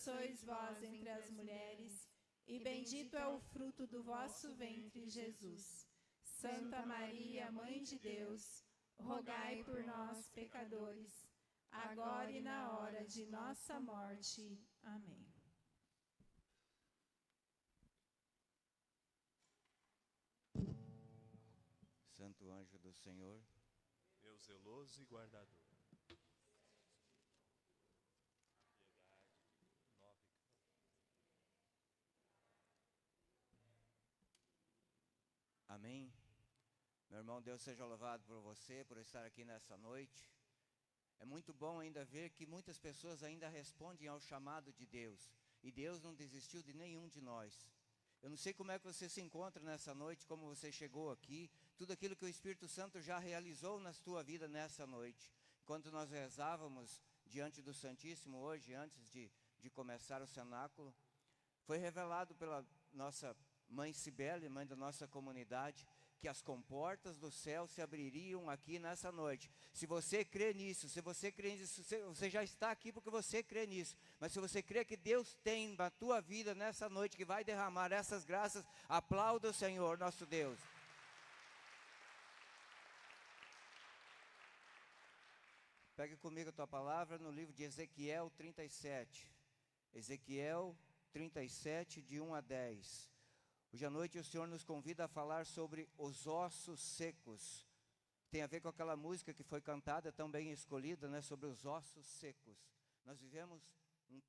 sois vós entre as mulheres, e bendito é o fruto do vosso ventre, Jesus. Santa Maria, Mãe de Deus, rogai por nós, pecadores, agora e na hora de nossa morte. Amém. Santo anjo do Senhor, meu zeloso e guardador. amém. Meu irmão, Deus seja louvado por você, por estar aqui nessa noite. É muito bom ainda ver que muitas pessoas ainda respondem ao chamado de Deus. E Deus não desistiu de nenhum de nós. Eu não sei como é que você se encontra nessa noite, como você chegou aqui. Tudo aquilo que o Espírito Santo já realizou na sua vida nessa noite. Enquanto nós rezávamos diante do Santíssimo hoje, antes de começar o cenáculo, foi revelado pela nossa mãe Cibele, mãe da nossa comunidade, que as comportas do céu se abririam aqui nessa noite. Se você crê nisso, se você crê nisso, você já está aqui porque você crê nisso. Mas se você crê que Deus tem na tua vida nessa noite, que vai derramar essas graças, aplauda o Senhor, nosso Deus. Pegue comigo a tua palavra no livro de Ezequiel 37. Ezequiel 37, de 1 a 10. Hoje à noite o Senhor nos convida a falar sobre os ossos secos. Tem a ver com aquela música que foi cantada, tão bem escolhida, né? Sobre os ossos secos. Nós vivemos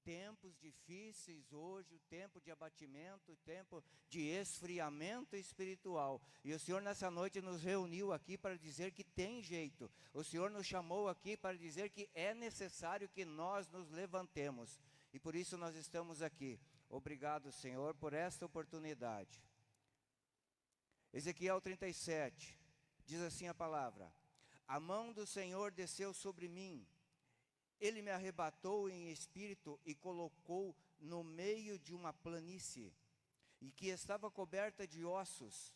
tempos difíceis hoje, o tempo de abatimento, o tempo de esfriamento espiritual. E o Senhor nessa noite nos reuniu aqui para dizer que tem jeito. O Senhor nos chamou aqui para dizer que é necessário que nós nos levantemos. E por isso nós estamos aqui. Obrigado, Senhor, por esta oportunidade. Ezequiel 37, diz assim a palavra: a mão do Senhor desceu sobre mim, Ele me arrebatou em espírito e colocou no meio de uma planície, e que estava coberta de ossos,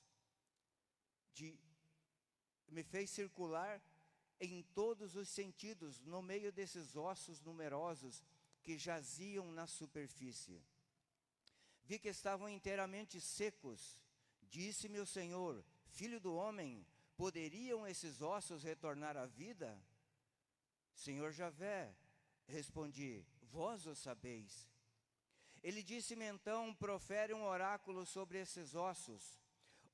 me fez circular em todos os sentidos, no meio desses ossos numerosos que jaziam na superfície. Vi que estavam inteiramente secos. Disse-me o Senhor: filho do homem, poderiam esses ossos retornar à vida? Senhor Javé, respondi, vós o sabeis. Ele disse-me então: profere um oráculo sobre esses ossos.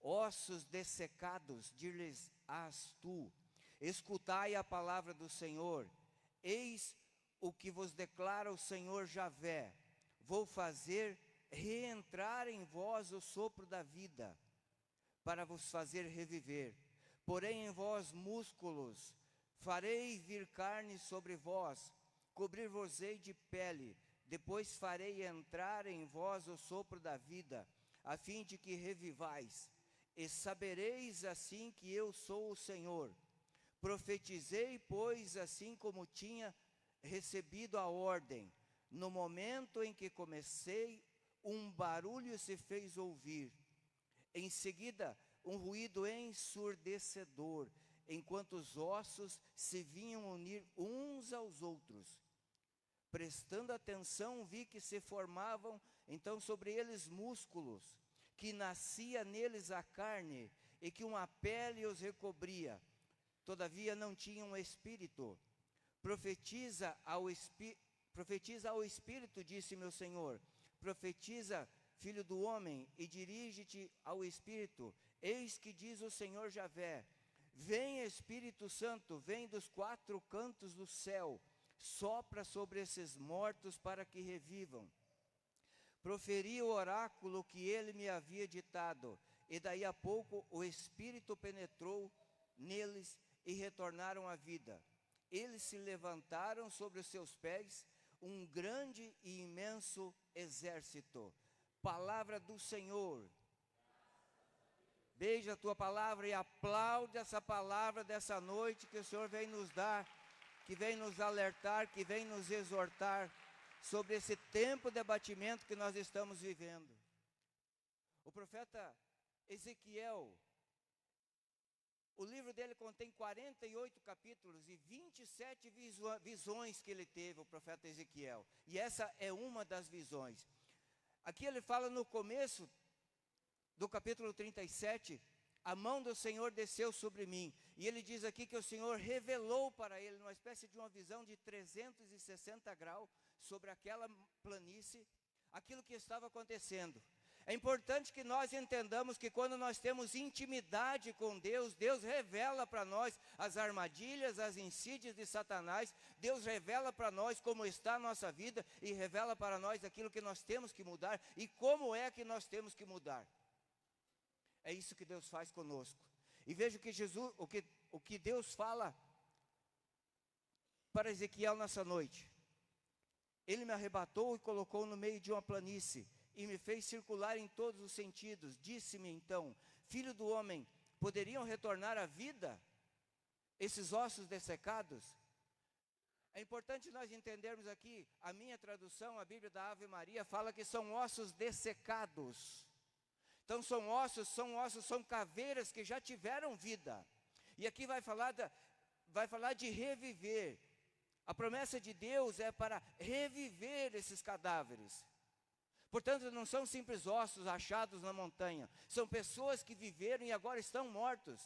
Ossos dessecados, dir-lhes-ás tu: escutai a palavra do Senhor. Eis o que vos declara o Senhor Javé: vou fazer reentrar em vós o sopro da vida, para vos fazer reviver. Porém em vós músculos, farei vir carne sobre vós, cobrir-vos-ei de pele. Depois farei entrar em vós o sopro da vida, a fim de que revivais. E sabereis assim que eu sou o Senhor. Profetizei, pois, assim como tinha recebido a ordem. No momento em que comecei, um barulho se fez ouvir. Em seguida, um ruído ensurdecedor, enquanto os ossos se vinham unir uns aos outros. Prestando atenção, vi que se formavam então sobre eles músculos, que nascia neles a carne, e que uma pele os recobria. Todavia não tinham espírito. Profetiza ao espírito, disse meu Senhor. Profetiza, filho do homem, e dirige-te ao espírito. Eis que diz o Senhor Javé: vem Espírito Santo, vem dos quatro cantos do céu, sopra sobre esses mortos para que revivam. Proferi o oráculo que ele me havia ditado, e daí a pouco o Espírito penetrou neles e retornaram à vida. Eles se levantaram sobre os seus pés, um grande e imenso exército. Palavra do Senhor. Beija a tua palavra e aplaude essa palavra dessa noite que o Senhor vem nos dar, que vem nos alertar, que vem nos exortar sobre esse tempo de abatimento que nós estamos vivendo. O profeta Ezequiel, O livro dele contém 48 capítulos e 27 visões que ele teve, o profeta Ezequiel. E essa é uma das visões. Aqui ele fala no começo do capítulo 37, a mão do Senhor desceu sobre mim. E ele diz aqui que o Senhor revelou para ele, numa espécie de uma visão de 360 graus, sobre aquela planície, aquilo que estava acontecendo. É importante que nós entendamos que quando nós temos intimidade com Deus, Deus revela para nós as armadilhas, as insídias de Satanás, Deus revela para nós como está a nossa vida e revela para nós aquilo que nós temos que mudar e como é que nós temos que mudar. É isso que Deus faz conosco. E veja que Jesus, o que Deus fala para Ezequiel nessa noite. Ele me arrebatou e colocou no meio de uma planície e me fez circular em todos os sentidos. Disse-me então: filho do homem, poderiam retornar à vida esses ossos dessecados? É importante nós entendermos aqui, a minha tradução, a Bíblia da Ave Maria, fala que são ossos dessecados. Então são ossos, são caveiras que já tiveram vida. E aqui vai falar de reviver. A promessa de Deus é para reviver esses cadáveres. Portanto, não são simples ossos achados na montanha. São pessoas que viveram e agora estão mortos.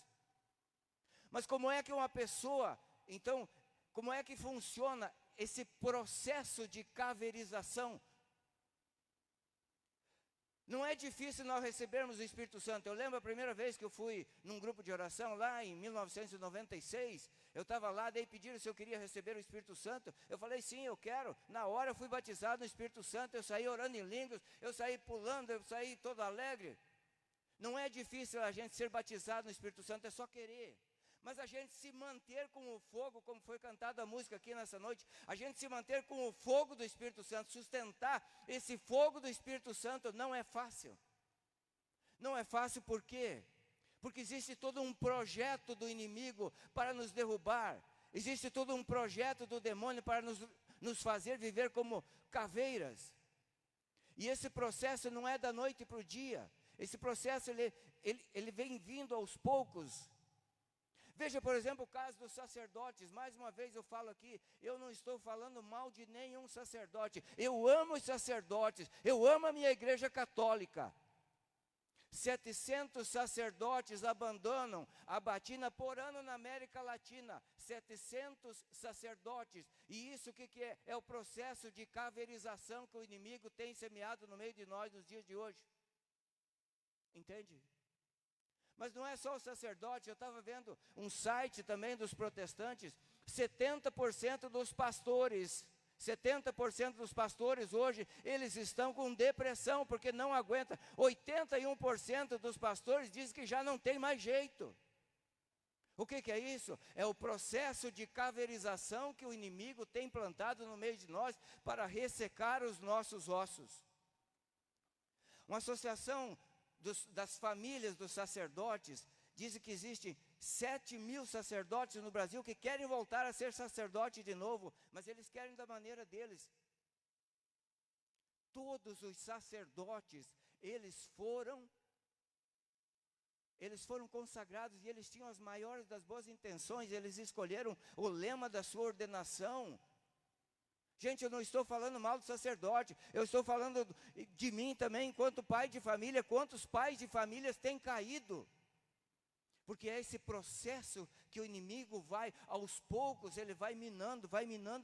Mas como é que uma pessoa, então, como é que funciona esse processo de caveirização? Não é difícil nós recebermos o Espírito Santo. Eu lembro a primeira vez que eu fui num grupo de oração, lá em 1996, eu estava lá, daí pediram se eu queria receber o Espírito Santo. Eu falei, sim, eu quero. Na hora eu fui batizado no Espírito Santo, eu saí orando em línguas, eu saí pulando, eu saí todo alegre. Não é difícil a gente ser batizado no Espírito Santo, é só querer. Mas a gente se manter com o fogo, como foi cantada a música aqui nessa noite, a gente se manter com o fogo do Espírito Santo, sustentar esse fogo do Espírito Santo não é fácil. Não é fácil por quê? Porque existe todo um projeto do inimigo para nos derrubar. Existe todo um projeto do demônio para nos fazer viver como caveiras. E esse processo não é da noite para o dia. Esse processo ele vem vindo aos poucos. Veja, por exemplo, o caso dos sacerdotes. Mais uma vez eu falo aqui, eu não estou falando mal de nenhum sacerdote. Eu amo os sacerdotes, eu amo a minha igreja católica. 700 sacerdotes abandonam a batina por ano na América Latina. 700 sacerdotes. E isso o que é? É o processo de caveirização que o inimigo tem semeado no meio de nós nos dias de hoje. Entende? Mas não é só o sacerdote, eu estava vendo um site também dos protestantes, 70% dos pastores hoje, eles estão com depressão, porque não aguentam. 81% dos pastores dizem que já não tem mais jeito. O que é isso? É o processo de caveirização que o inimigo tem plantado no meio de nós para ressecar os nossos ossos. Uma associação das famílias dos sacerdotes diz que existem 7.000 sacerdotes no Brasil que querem voltar a ser sacerdote de novo, mas eles querem da maneira deles. Todos os sacerdotes, eles foram consagrados e eles tinham as maiores das boas intenções, eles escolheram o lema da sua ordenação. Gente, eu não estou falando mal do sacerdote, eu estou falando de mim também, enquanto pai de família. Quantos pais de famílias têm caído? Porque é esse processo que o inimigo vai, aos poucos, ele vai minando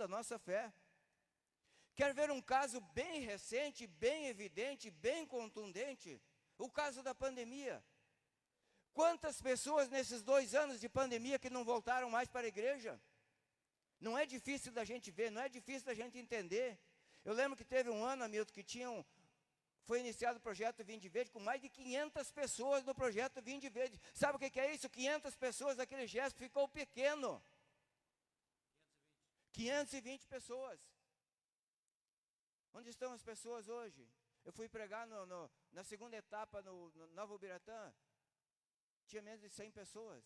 a nossa fé. Quer ver um caso bem recente, bem evidente, bem contundente? O caso da pandemia. Quantas pessoas nesses 2 anos de pandemia que não voltaram mais para a igreja? Não é difícil da gente ver, não é difícil da gente entender. Eu lembro que teve um ano, Hamilton, que foi iniciado o projeto Vinde Verde, com mais de 500 pessoas no projeto Vinde Verde. Sabe o que é isso? 500 pessoas, aquele gesto ficou pequeno. 520 pessoas. Onde estão as pessoas hoje? Eu fui pregar na segunda etapa no Nova Ubiratã, tinha menos de 100 pessoas.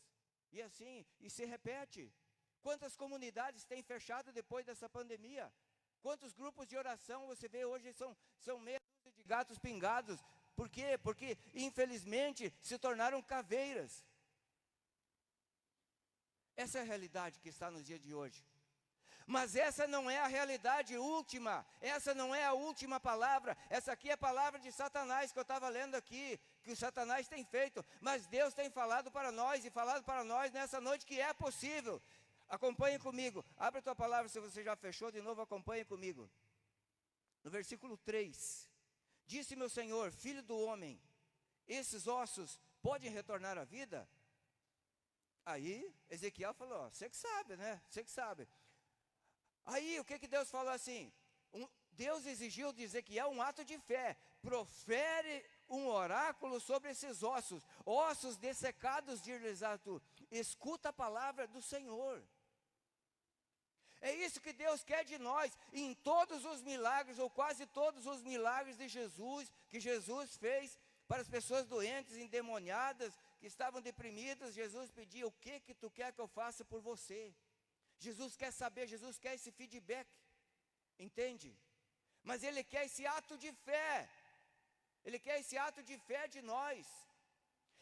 E assim, e se repete. Quantas comunidades têm fechado depois dessa pandemia? Quantos grupos de oração você vê hoje são meia dúzia de gatos pingados? Por quê? Porque, infelizmente, se tornaram caveiras. Essa é a realidade que está nos dias de hoje. Mas essa não é a realidade última, essa não é a última palavra, essa aqui é a palavra de Satanás que eu estava lendo aqui, que o Satanás tem feito, mas Deus tem falado para nós e falado para nós nessa noite que é possível. Acompanhe comigo, abre a tua palavra, se você já fechou, de novo acompanhe comigo. No versículo 3, disse-me o Senhor, filho do homem, esses ossos podem retornar à vida? Aí Ezequiel falou, você que sabe, né, você que sabe. Aí o que Deus falou assim? Deus exigiu de Ezequiel um ato de fé. Profere um oráculo sobre esses ossos, ossos dessecados, diz-lhes tu. Escuta a palavra do Senhor. É isso que Deus quer de nós, em todos os milagres, ou quase todos os milagres de Jesus, que Jesus fez para as pessoas doentes, endemoniadas, que estavam deprimidas. Jesus pedia, o que tu quer que eu faça por você? Jesus quer saber, Jesus quer esse feedback, entende? Mas Ele quer esse ato de fé, Ele quer esse ato de fé de nós.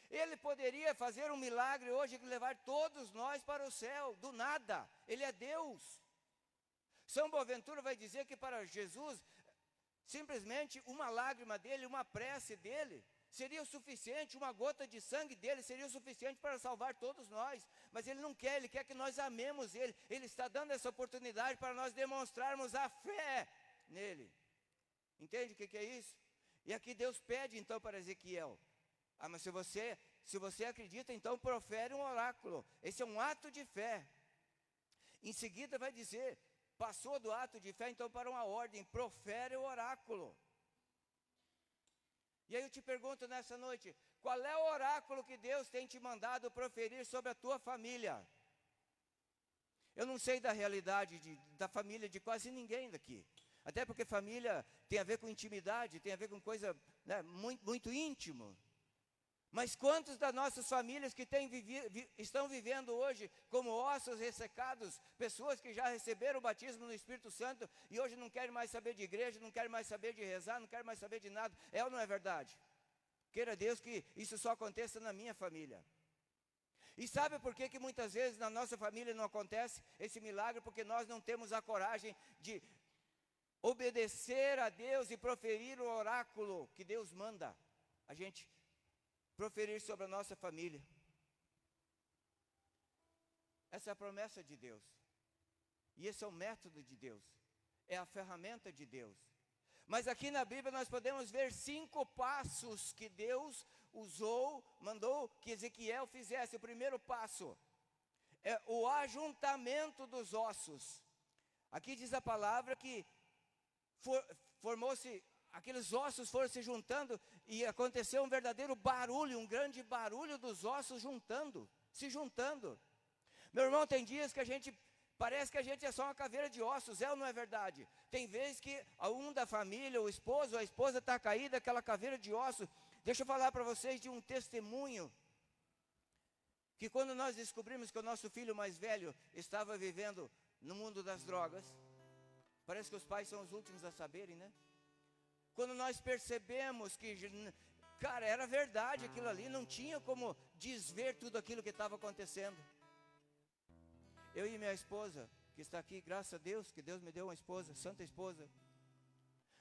Ele poderia fazer um milagre hoje, levar todos nós para o céu, do nada, Ele é Deus. São Boaventura vai dizer que para Jesus, simplesmente uma lágrima dele, uma prece dele, seria o suficiente, uma gota de sangue dele seria o suficiente para salvar todos nós. Mas Ele não quer, Ele quer que nós amemos Ele. Ele está dando essa oportunidade para nós demonstrarmos a fé nele. Entende o que é isso? E aqui Deus pede então para Ezequiel, mas se você acredita, então profere um oráculo. Esse é um ato de fé. Em seguida vai dizer, passou do ato de fé então para uma ordem, profere o oráculo. E aí eu te pergunto nessa noite, qual é o oráculo que Deus tem te mandado proferir sobre a tua família? Eu não sei da realidade da família de quase ninguém daqui. Até porque família tem a ver com intimidade, tem a ver com coisa, né, muito íntimo. Mas quantos das nossas famílias que estão vivendo hoje como ossos ressecados, pessoas que já receberam o batismo no Espírito Santo e hoje não querem mais saber de igreja, não querem mais saber de rezar, não querem mais saber de nada, é ou não é verdade? Queira Deus que isso só aconteça na minha família. E sabe por que muitas vezes na nossa família não acontece esse milagre? Porque nós não temos a coragem de obedecer a Deus e proferir o oráculo que Deus manda a gente proferir sobre a nossa família. Essa é a promessa de Deus. E esse é o método de Deus. É a ferramenta de Deus. Mas aqui na Bíblia nós podemos ver 5 passos que Deus usou, mandou que Ezequiel fizesse. O primeiro passo é o ajuntamento dos ossos. Aqui diz a palavra que formou-se, aqueles ossos foram se juntando e aconteceu um verdadeiro barulho, um grande barulho dos ossos se juntando. Meu irmão, tem dias que parece que a gente é só uma caveira de ossos, é ou não é verdade? Tem vezes que um da família, o esposo, a esposa está caída, aquela caveira de ossos. Deixa eu falar para vocês de um testemunho, que quando nós descobrimos que o nosso filho mais velho estava vivendo no mundo das drogas, parece que os pais são os últimos a saberem, né? Quando nós percebemos que, cara, era verdade aquilo ali, não tinha como desver tudo aquilo que estava acontecendo. Eu e minha esposa, que está aqui, graças a Deus, que Deus me deu uma esposa, santa esposa.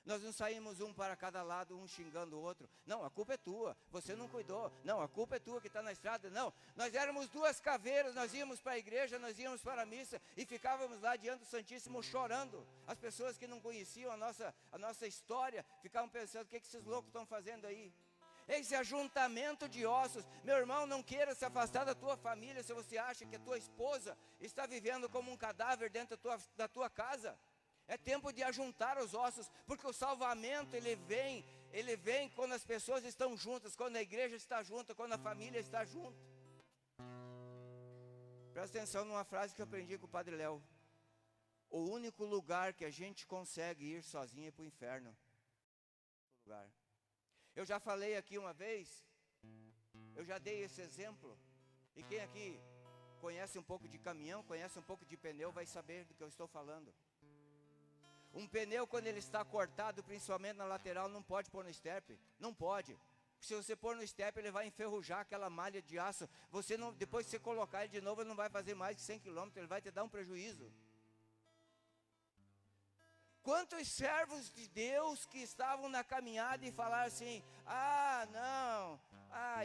Nós não saímos um para cada lado, um xingando o outro. Não, a culpa é tua, você não cuidou. Não, a culpa é tua que está na estrada. Não, nós éramos 2 caveiras, nós íamos para a igreja, nós íamos para a missa e ficávamos lá diante do Santíssimo chorando. As pessoas que não conheciam a nossa história ficavam pensando, o que esses loucos estão fazendo aí? Esse ajuntamento de ossos. Meu irmão, não queira se afastar da tua família se você acha que a tua esposa está vivendo como um cadáver dentro da tua casa. É tempo de ajuntar os ossos, porque o salvamento ele vem quando as pessoas estão juntas, quando a igreja está junta, quando a família está junta. Presta atenção numa frase que eu aprendi com o Padre Léo. O único lugar que a gente consegue ir sozinho é para o inferno. Eu já falei aqui uma vez, eu já dei esse exemplo, e quem aqui conhece um pouco de caminhão, conhece um pouco de pneu, vai saber do que eu estou falando. Um pneu, quando ele está cortado, principalmente na lateral, não pode pôr no estepe, não pode. porque se você pôr no step, ele vai enferrujar aquela malha de aço. Você não, depois que você colocar ele de novo, ele não vai fazer mais de 100 quilômetros, ele vai te dar um prejuízo. Quantos servos de Deus que estavam na caminhada e falaram assim: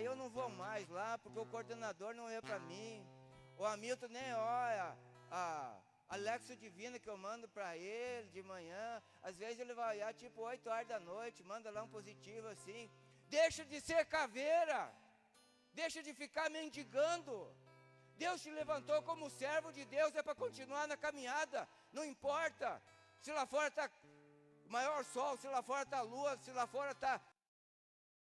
eu não vou mais lá, porque o coordenador não é para mim, o Hamilton nem olha, a Lexo Divina que eu mando para ele de manhã, às vezes ele vai olhar tipo 8 horas da noite, manda lá um positivo assim. Deixa de ser caveira, deixa de ficar mendigando. Deus te levantou como servo de Deus, é para continuar na caminhada, não importa se lá fora está maior sol, se lá fora está a lua, se lá fora está...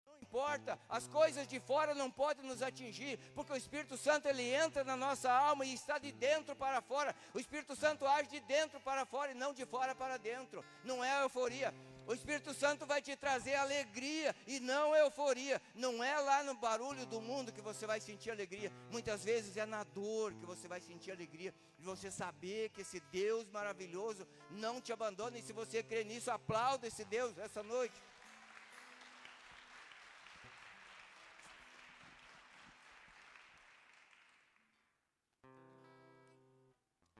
Não importa, as coisas de fora não podem nos atingir, porque o Espírito Santo, ele entra na nossa alma e está de dentro para fora. O Espírito Santo age de dentro para fora e não de fora para dentro. Não é euforia. O Espírito Santo vai te trazer alegria e não euforia. Não é lá no barulho do mundo que você vai sentir alegria. Muitas vezes é na dor que você vai sentir alegria, de você saber que esse Deus maravilhoso não te abandona. E se você crê nisso, aplauda esse Deus essa noite.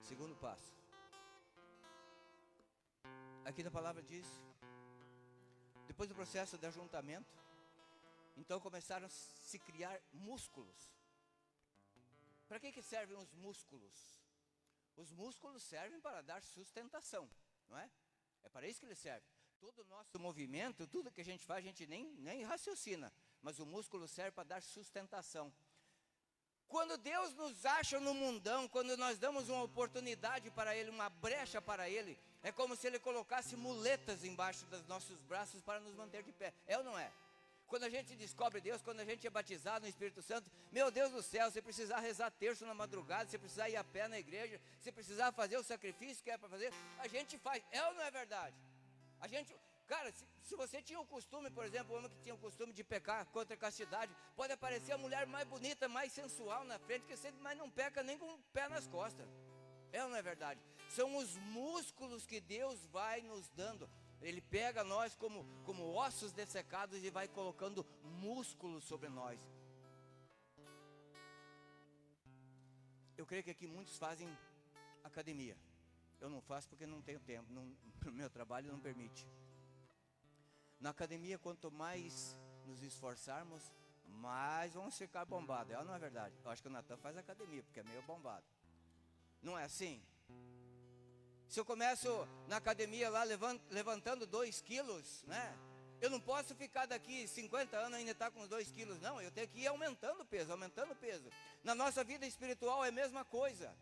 Segundo passo. Aqui na palavra diz: depois do processo de ajuntamento, então começaram a se criar músculos. Para que servem os músculos? Os músculos servem para dar sustentação, não é? É para isso que eles servem. Todo o nosso movimento, tudo que a gente faz, a gente nem raciocina, mas o músculo serve para dar sustentação. Quando Deus nos acha no mundão, quando nós damos uma oportunidade para Ele, uma brecha para Ele, é como se Ele colocasse muletas embaixo dos nossos braços para nos manter de pé. É ou não é? Quando a gente descobre Deus, quando a gente é batizado no Espírito Santo, meu Deus do céu, você precisar rezar terço na madrugada, você precisar ir a pé na igreja, você precisar fazer o sacrifício que é para fazer, a gente faz. É ou não é verdade? A gente... Cara, se você tinha o costume, por exemplo, o homem que tinha o costume de pecar contra a castidade, pode aparecer a mulher mais bonita, mais sensual na frente, que você mas não peca nem com o pé nas costas. É ou não é verdade? São os músculos que Deus vai nos dando. Ele pega nós como ossos dessecados e vai colocando músculos sobre nós. Eu creio que aqui muitos fazem academia. Eu não faço porque não tenho tempo, o meu trabalho não permite. Na academia, quanto mais nos esforçarmos, mais vamos ficar bombados. É ou não é verdade? Eu acho que o Natan faz academia, porque é meio bombado. Não é assim? Se eu começo na academia lá levantando 2 quilos, né? Eu não posso ficar daqui 50 anos ainda estar com 2 quilos, não. Eu tenho que ir aumentando o peso, aumentando o peso. Na nossa vida espiritual é a mesma coisa.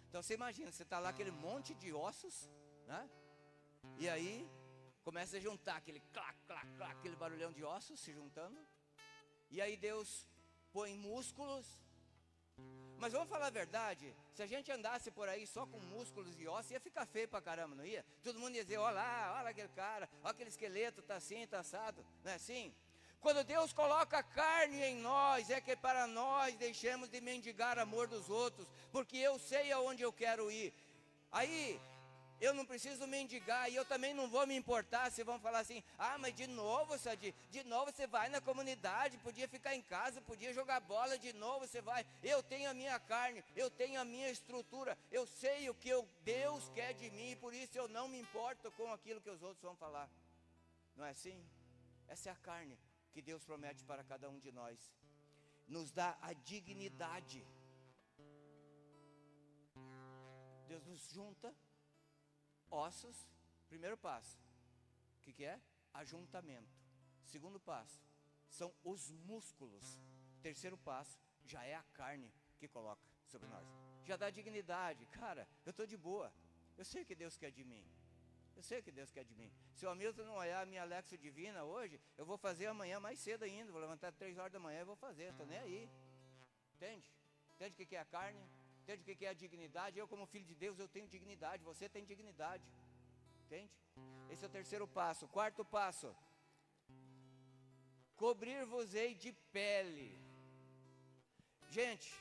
Então você imagina, você está lá aquele monte de ossos, né? E aí começa a juntar aquele clac, clac, clac, aquele barulhão de ossos se juntando. E aí Deus põe músculos. Mas vamos falar a verdade, se a gente andasse por aí só com músculos e ossos, ia ficar feio pra caramba, não ia? Todo mundo ia dizer, olha lá, olha aquele cara, olha aquele esqueleto, tá assim, tá assado, não é assim? Quando Deus coloca carne em nós, é que para nós deixemos de mendigar amor dos outros, porque eu sei aonde eu quero ir. Aí, Eu não preciso mendigar e eu também não vou me importar se vão falar assim: ah, mas de novo, Sadi, de novo você vai na comunidade, podia ficar em casa, podia jogar bola, de novo você vai. Eu tenho a minha carne, eu tenho a minha estrutura, eu sei o que Deus quer de mim e por isso eu não me importo com aquilo que os outros vão falar. Não é assim? Essa é a carne que Deus promete para cada um de nós. Nos dá a dignidade. Deus nos junta ossos. Primeiro passo, o que é? Ajuntamento. Segundo passo, são os músculos. Terceiro passo, já é a carne que coloca sobre nós. Já dá dignidade. Cara, eu estou de boa. Eu sei o que Deus quer de mim. Eu sei o que Deus quer de mim. Se o Hamilton não olhar a minha Lexo Divina hoje, eu vou fazer amanhã mais cedo ainda. Vou levantar 3 horas da manhã e vou fazer. Estou nem aí. Entende? Entende o que é a carne? Entende o que é a dignidade? Eu, como filho de Deus, eu tenho dignidade. Você tem dignidade. Entende? Esse é o terceiro passo. Quarto passo: cobrir-vos-ei de pele. Gente,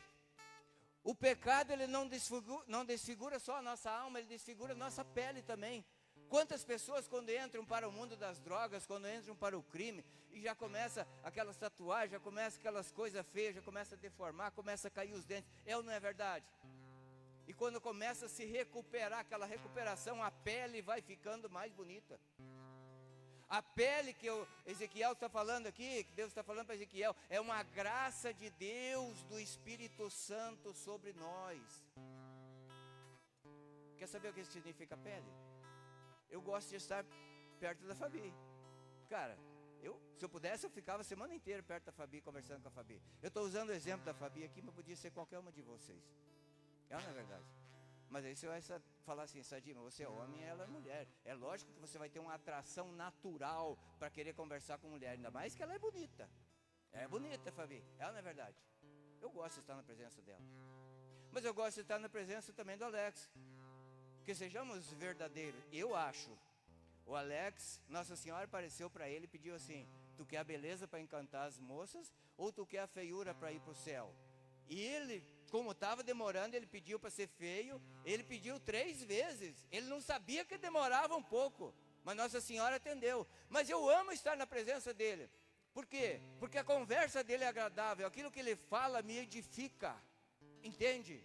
o pecado ele não desfigura só a nossa alma, ele desfigura a nossa pele também. Quantas pessoas quando entram para o mundo das drogas, quando entram para o crime, e já começa aquelas tatuagens, já começa aquelas coisas feias, já começa a deformar, começa a cair os dentes, é ou não é verdade? E quando começa a se recuperar, aquela recuperação, a pele vai ficando mais bonita. A pele que o Ezequiel está falando aqui, que Deus está falando para Ezequiel, é uma graça de Deus, do Espírito Santo sobre nós. Quer saber o que significa pele? Eu gosto de estar perto da Fabi. Cara, se eu pudesse, eu ficava a semana inteira perto da Fabi, conversando com a Fabi. Eu estou usando o exemplo da Fabi aqui, mas podia ser qualquer uma de vocês. É ou não é verdade? Mas aí você vai falar assim: Sadi, mas você é homem e ela é mulher. É lógico que você vai ter uma atração natural para querer conversar com mulher, ainda mais que ela é bonita. É bonita, Fabi, é ou não é verdade? Eu gosto de estar na presença dela. Mas eu gosto de estar na presença também do Alex. Que sejamos verdadeiros. Eu acho, o Alex, Nossa Senhora apareceu para ele e pediu assim: tu quer a beleza para encantar as moças ou tu quer a feiura para ir para o céu? E ele, como estava demorando, ele pediu para ser feio. Ele pediu 3 vezes. Ele não sabia que demorava um pouco, mas Nossa Senhora atendeu. Mas eu amo estar na presença dele. Por quê? Porque a conversa dele é agradável. Aquilo que ele fala me edifica. Entende?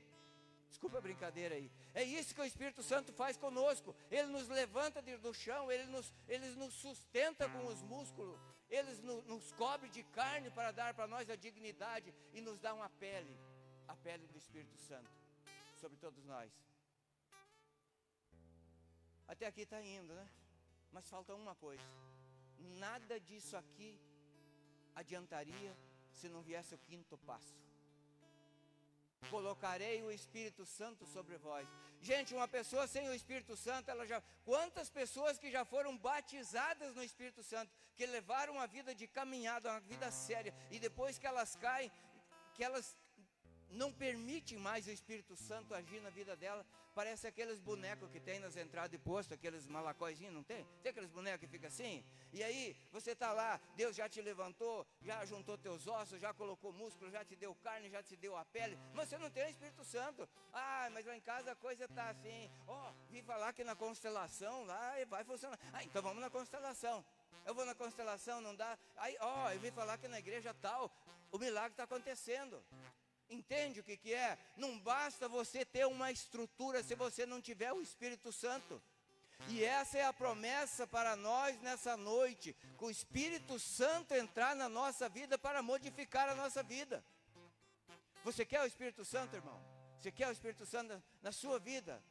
Desculpa a brincadeira aí. É isso que o Espírito Santo faz conosco. Ele nos levanta do chão, ele nos sustenta com os músculos, ele nos cobre de carne para dar para nós a dignidade e nos dá uma pele, a pele do Espírito Santo sobre todos nós. Até aqui está indo, né? Mas falta uma coisa: nada disso aqui adiantaria se não viesse o 5º passo. Colocarei o Espírito Santo sobre vós. Gente, uma pessoa sem o Espírito Santo, quantas pessoas que já foram batizadas no Espírito Santo, que levaram uma vida de caminhada, uma vida séria, e depois que elas caem, que elas não permitem mais o Espírito Santo agir na vida dela. Parece aqueles bonecos que tem nas entradas de posto, aqueles malacóizinhos, não tem? Tem aqueles bonecos que ficam assim? E aí, você está lá, Deus já te levantou, já juntou teus ossos, já colocou músculo, já te deu carne, já te deu a pele, mas você não tem o Espírito Santo. Ah, mas lá em casa a coisa está assim. Vi falar que na constelação lá vai funcionar. Então vamos na constelação. Eu vou na constelação, não dá. Aí, eu vi falar que na igreja tal, o milagre está acontecendo. Entende o que é? Não basta você ter uma estrutura se você não tiver o Espírito Santo. E essa é a promessa para nós nessa noite, com o Espírito Santo entrar na nossa vida para modificar a nossa vida. Você quer o Espírito Santo, irmão? Você quer o Espírito Santo na sua vida?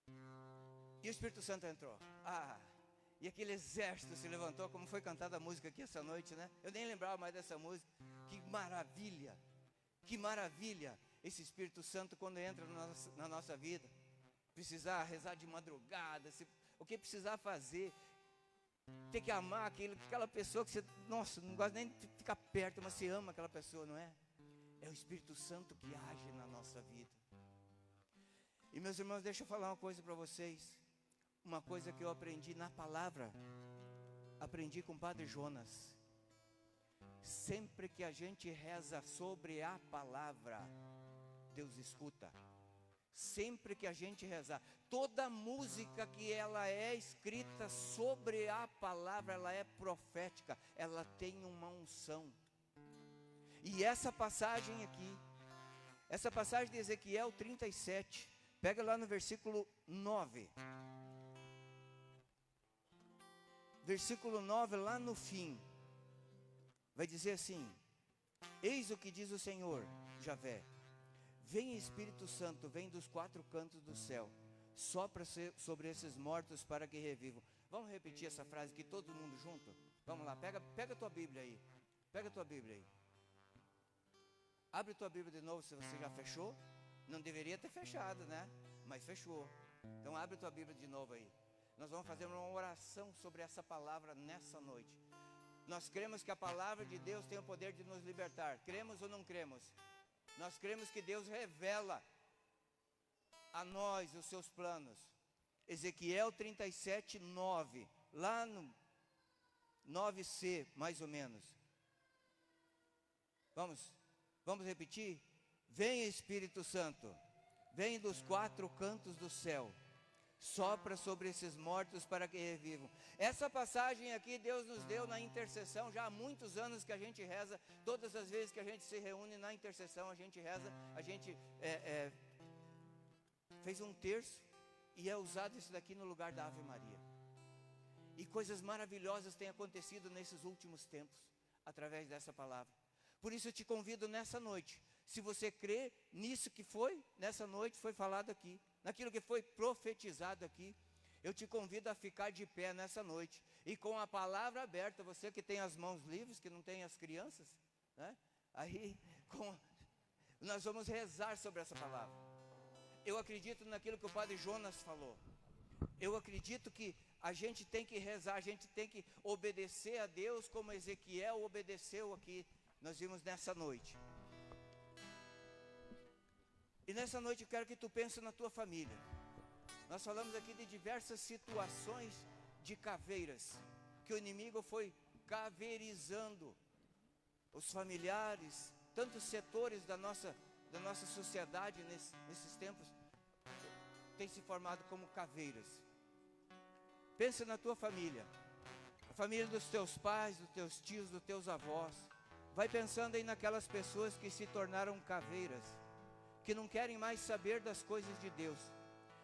E o Espírito Santo entrou. E aquele exército se levantou, como foi cantada a música aqui essa noite, né? Eu nem lembrava mais dessa música. Que maravilha, que maravilha esse Espírito Santo quando entra na nossa vida. Precisar rezar de madrugada, o que precisar fazer, ter que amar aquela pessoa que você, nossa, não gosta nem de ficar perto, mas você ama aquela pessoa, não é? É o Espírito Santo que age na nossa vida. E meus irmãos, deixa eu falar uma coisa para vocês. Uma coisa que eu aprendi na palavra, aprendi com o Padre Jonas. Sempre que a gente reza sobre a palavra, Deus escuta. Sempre que a gente rezar, toda música que ela é escrita sobre a palavra, ela é profética, ela tem uma unção. E essa passagem aqui, essa passagem de Ezequiel 37, pega lá no versículo 9. Versículo 9, lá no fim, vai dizer assim: eis o que diz o Senhor, Javé, vem Espírito Santo, vem dos quatro cantos do céu, sopra sobre esses mortos para que revivam. Vamos repetir essa frase aqui todo mundo junto? Vamos lá, pega a tua Bíblia aí, pega a tua Bíblia aí. Abre tua Bíblia de novo se você já fechou. Não deveria ter fechado, né? Mas fechou. Então abre tua Bíblia de novo aí. Nós vamos fazer uma oração sobre essa palavra nessa noite. Nós cremos que a palavra de Deus tem o poder de nos libertar. Cremos ou não cremos? Nós cremos que Deus revela a nós os seus planos. Ezequiel 37, 9. Lá no 9c, mais ou menos. Vamos repetir? Vem Espírito Santo, vem dos quatro cantos do céu, sopra sobre esses mortos para que revivam. Essa passagem aqui Deus nos deu na intercessão, já há muitos anos que a gente reza, todas as vezes que a gente se reúne na intercessão, a gente reza, a gente fez um terço e é usado isso daqui no lugar da Ave Maria. E coisas maravilhosas têm acontecido nesses últimos tempos, através dessa palavra. Por isso eu te convido nessa noite, se você crê nisso que foi, nessa noite foi falado aqui, naquilo que foi profetizado aqui, eu te convido a ficar de pé nessa noite, e com a palavra aberta, você que tem as mãos livres, que não tem as crianças, né? Aí, nós vamos rezar sobre essa palavra. Eu acredito naquilo que o Padre Jonas falou, eu acredito que a gente tem que rezar, a gente tem que obedecer a Deus, como Ezequiel obedeceu aqui, nós vimos nessa noite. E nessa noite eu quero que tu pense na tua família. Nós falamos aqui de diversas situações de caveiras, que o inimigo foi caveirizando os familiares, tantos setores da nossa sociedade nesses tempos, tem se formado como caveiras. Pense na tua família, a família dos teus pais, dos teus tios, dos teus avós. Vai pensando aí naquelas pessoas que se tornaram caveiras, que não querem mais saber das coisas de Deus,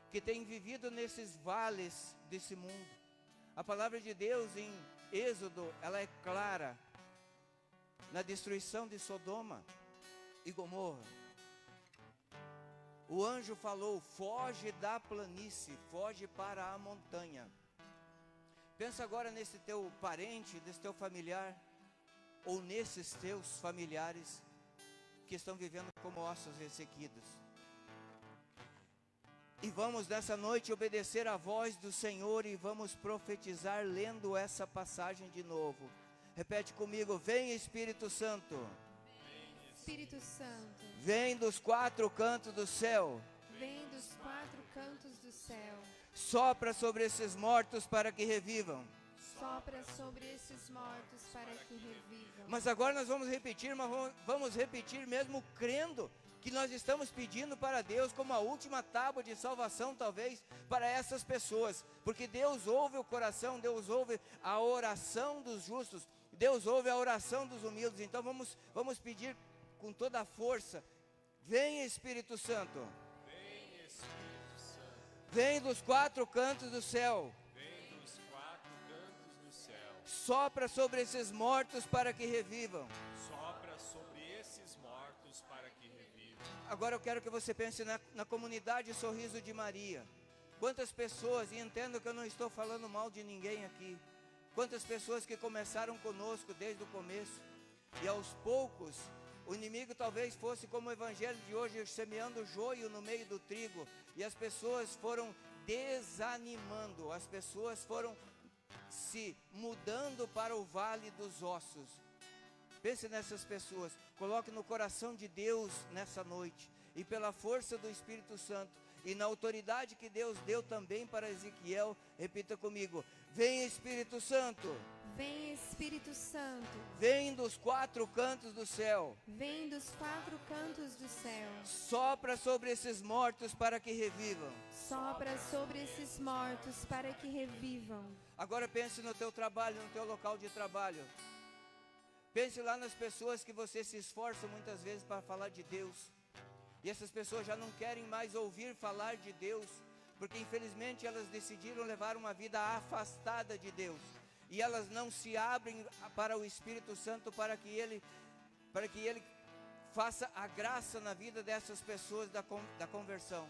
que têm vivido nesses vales desse mundo. A palavra de Deus em Êxodo, ela é clara, na destruição de Sodoma e Gomorra. O anjo falou: foge da planície, foge para a montanha. Pensa agora nesse teu parente, nesse teu familiar, ou nesses teus familiares que estão vivendo como ossos ressequidos. E vamos nessa noite obedecer a voz do Senhor e vamos profetizar lendo essa passagem de novo. Repete comigo: vem Espírito Santo. Espírito Santo, Vem dos quatro cantos do céu. vem dos quatro cantos do céu. Sopra sobre esses mortos para que revivam. Sopra sobre esses mortos para que revivam. Mas agora nós vamos repetir, mas vamos repetir mesmo crendo que nós estamos pedindo para Deus como a última tábua de salvação, talvez, para essas pessoas. Porque Deus ouve o coração, Deus ouve a oração dos justos, Deus ouve a oração dos humildes. Então vamos pedir com toda a força: vem Espírito Santo. Vem Espírito Santo, Vem dos quatro cantos do céu. vem dos quatro cantos do céu, Sopra sobre esses mortos para que revivam. sopra sobre esses mortos para que revivam. Agora eu quero que você pense na comunidade Sorriso de Maria. Quantas pessoas, e entendo que eu não estou falando mal de ninguém aqui, quantas pessoas que começaram conosco desde o começo, e aos poucos, o inimigo talvez fosse como o evangelho de hoje, semeando joio no meio do trigo, e as pessoas foram desanimando, as pessoas foram se mudando para o vale dos ossos. Pense nessas pessoas, coloque no coração de Deus nessa noite, e pela força do Espírito Santo, e na autoridade que Deus deu também para Ezequiel, repita comigo: vem Espírito Santo. Vem, Espírito Santo. Vem dos quatro cantos do céu. Vem dos quatro cantos do céu. Sopra sobre esses mortos para que revivam. Sopra sobre esses mortos para que revivam. Agora pense no teu trabalho, no teu local de trabalho. Pense lá nas pessoas que você se esforça muitas vezes para falar de Deus. E essas pessoas já não querem mais ouvir falar de Deus, porque infelizmente elas decidiram levar uma vida afastada de Deus. E elas não se abrem para o Espírito Santo para que Ele faça a graça na vida dessas pessoas da conversão.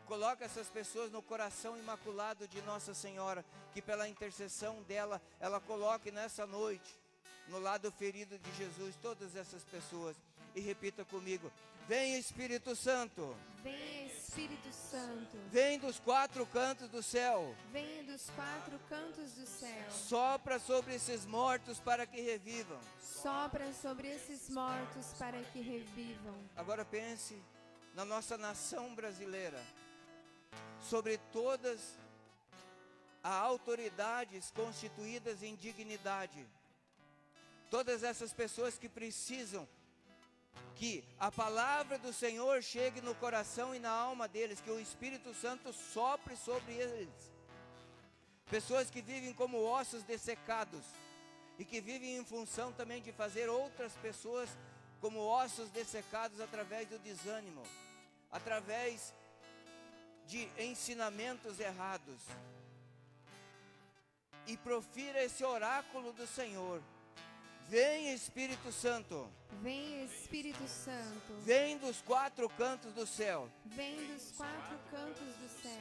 Coloca essas pessoas no coração imaculado de Nossa Senhora, que pela intercessão dela, ela coloque nessa noite, no lado ferido de Jesus, todas essas pessoas. E repita comigo: vem, Espírito Santo. Vem, Espírito Santo. Vem dos quatro cantos do céu. Vem dos quatro cantos do céu. Sopra sobre esses mortos para que revivam. Sopra sobre esses mortos para que revivam. Agora pense na nossa nação brasileira, sobre todas as autoridades constituídas em dignidade. Todas essas pessoas que precisam que a palavra do Senhor chegue no coração e na alma deles, que o Espírito Santo sopre sobre eles. Pessoas que vivem como ossos dessecados e que vivem em função também de fazer outras pessoas como ossos dessecados através do desânimo, através de ensinamentos errados. E profira esse oráculo do Senhor: vem, Espírito Santo. Vem, Espírito Santo. Vem dos quatro cantos do céu. Vem dos quatro cantos do céu.